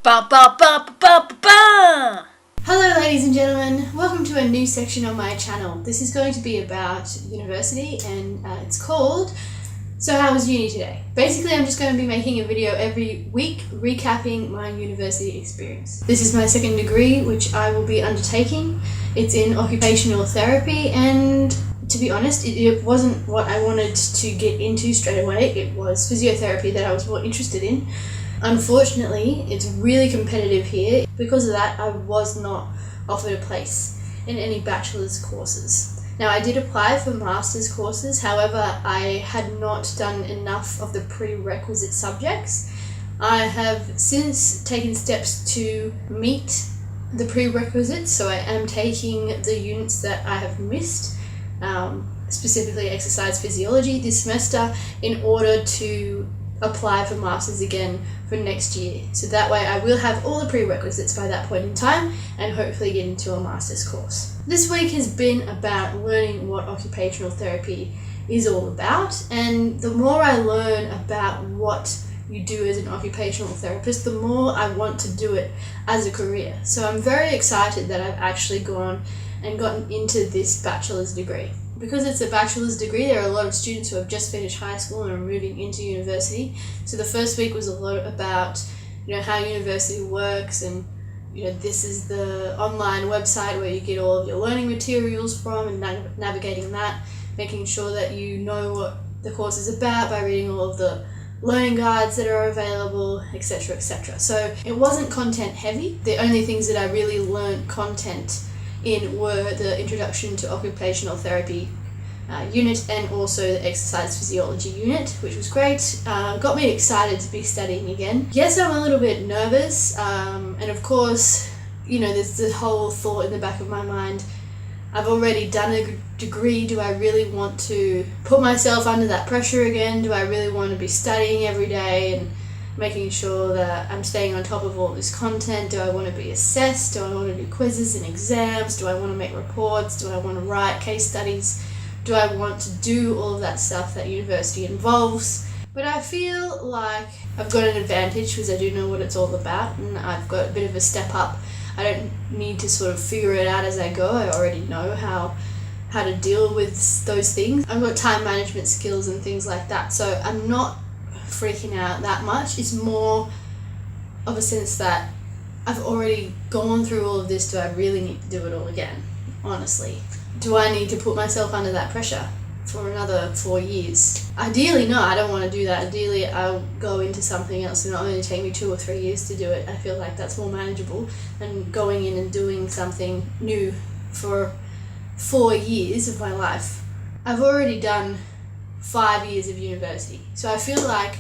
Ba ba ba ba ba ba ba! Hello ladies and gentlemen, welcome to a new section on my channel. This is going to be about university and it's called So How Was Uni Today? Basically I'm just going to be making a video every week recapping my university experience. This is my second degree which I will be undertaking. It's in occupational therapy and to be honest it wasn't what I wanted to get into straight away. It was physiotherapy that I was more interested in. Unfortunately, it's really competitive here. Because of that, I was not offered a place in any bachelor's courses. Now, I did apply for master's courses, however, I had not done enough of the prerequisite subjects. I have since taken steps to meet the prerequisites, so I am taking the units that I have missed, specifically exercise physiology this semester, in order to apply for masters again for next year. So that way I will have all the prerequisites by that point in time and hopefully get into a master's course. This week has been about learning what occupational therapy is all about, and the more I learn about what you do as an occupational therapist, the more I want to do it as a career. So I'm very excited that I've actually gone and gotten into this bachelor's degree. Because it's a bachelor's degree, there are a lot of students who have just finished high school and are moving into university. So the first week was a lot about, how university works, and this is the online website where you get all of your learning materials from, and navigating that, making sure that you know what the course is about by reading all of the learning guides that are available, etc, etc. So it wasn't content heavy. The only things that I really learned content in were the introduction to occupational therapy unit and also the exercise physiology unit, which was great. Got me excited to be studying again. Yes, I'm a little bit nervous, and of course, there's the whole thought in the back of my mind, I've already done a degree, do I really want to put myself under that pressure again? Do I really want to be studying every day and making sure that I'm staying on top of all this content? Do I want to be assessed? Do I want to do quizzes and exams? Do I want to make reports? Do I want to write case studies? Do I want to do all of that stuff that university involves? But I feel like I've got an advantage because I do know what it's all about, and I've got a bit of a step up. I don't need to sort of figure it out as I go. I already know how to deal with those things. I've got time management skills and things like that, so I'm not freaking out that much. It's more of a sense that I've already gone through all of this. Do I really need to do it all again? Honestly, do I need to put myself under that pressure for another 4 years? Ideally, no, I don't want to do that. Ideally, I'll go into something else and it'll only take me 2 or 3 years to do it. I feel like that's more manageable than going in and doing something new for 4 years of my life. I've already done 5 years of university. So I feel like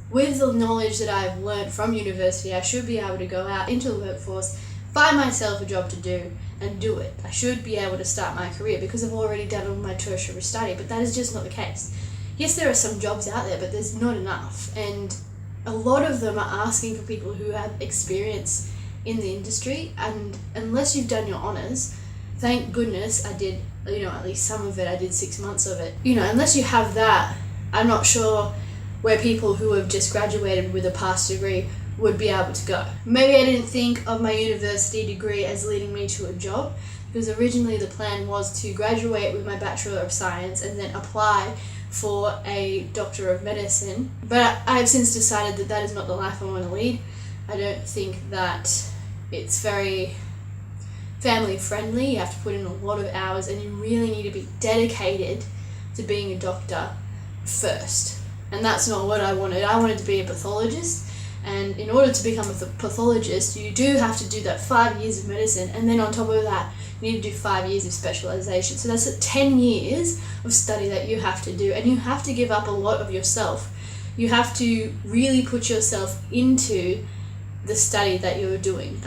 with the knowledge that I've learned from university, I should be able to go out into the workforce, find myself a job to do and do it. I should be able to start my career because I've already done all my tertiary study, but that is just not the case. Yes, there are some jobs out there, but there's not enough, and a lot of them are asking for people who have experience in the industry, and unless you've done your honours, thank goodness I did, at least some of it. I did 6 months of it. Unless you have that, I'm not sure where people who have just graduated with a past degree would be able to go. Maybe I didn't think of my university degree as leading me to a job, because originally the plan was to graduate with my Bachelor of Science and then apply for a Doctor of Medicine. But I have since decided that that is not the life I want to lead. I don't think that it's very family friendly. You have to put in a lot of hours and you really need to be dedicated to being a doctor first. And that's not what I wanted. I wanted to be a pathologist, and in order to become a pathologist you do have to do that 5 years of medicine, and then on top of that you need to do 5 years of specialisation. So that's 10 years of study that you have to do, and you have to give up a lot of yourself. You have to really put yourself into the study that you're doing.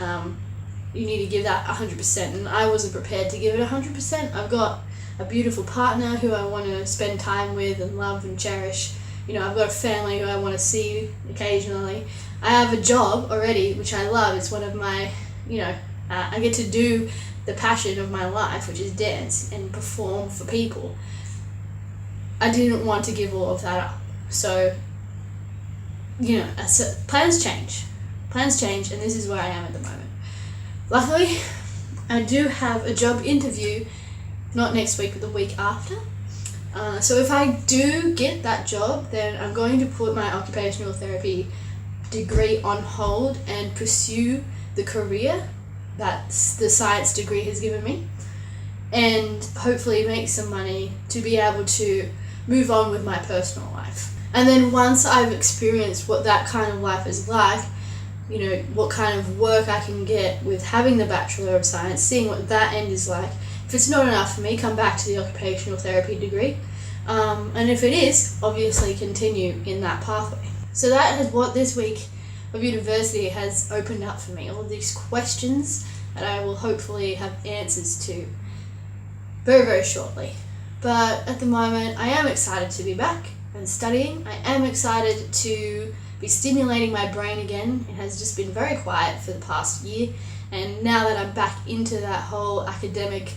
You need to give that 100%, and I wasn't prepared to give it 100%. I've got a beautiful partner who I want to spend time with and love and cherish. I've got a family who I want to see occasionally. I have a job already, which I love. It's one of my, I get to do the passion of my life, which is dance and perform for people. I didn't want to give all of that up. So, plans change. plans change, and this is where I am at the moment. Luckily, I do have a job interview, not next week, but the week after. So if I do get that job, then I'm going to put my occupational therapy degree on hold and pursue the career that the science degree has given me, and hopefully make some money to be able to move on with my personal life. And then once I've experienced what that kind of life is like, you know, what kind of work I can get with having the Bachelor of Science, seeing what that end is like, if it's not enough for me, come back to the occupational therapy degree. And if it is, obviously continue in that pathway. So that is what this week of university has opened up for me. All of these questions that I will hopefully have answers to very, very shortly. But at the moment, I am excited to be back and studying. I am excited to be stimulating my brain again. It has just been very quiet for the past year, and now that I'm back into that whole academic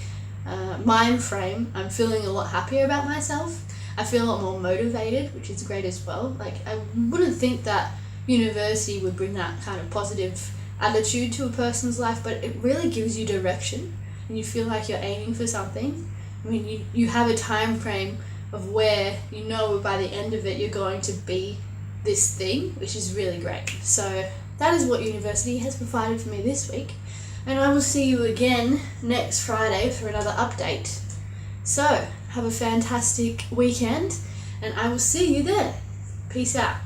mind frame, I'm feeling a lot happier about myself. I feel a lot more motivated, which is great as well. Like, I wouldn't think that university would bring that kind of positive attitude to a person's life, but it really gives you direction, and you feel like you're aiming for something. I mean, you have a time frame of where you know by the end of it you're going to be this thing, which is really great. So that is what university has provided for me this week, and I will see you again next Friday for another update. So have a fantastic weekend, and I will see you then. Peace out.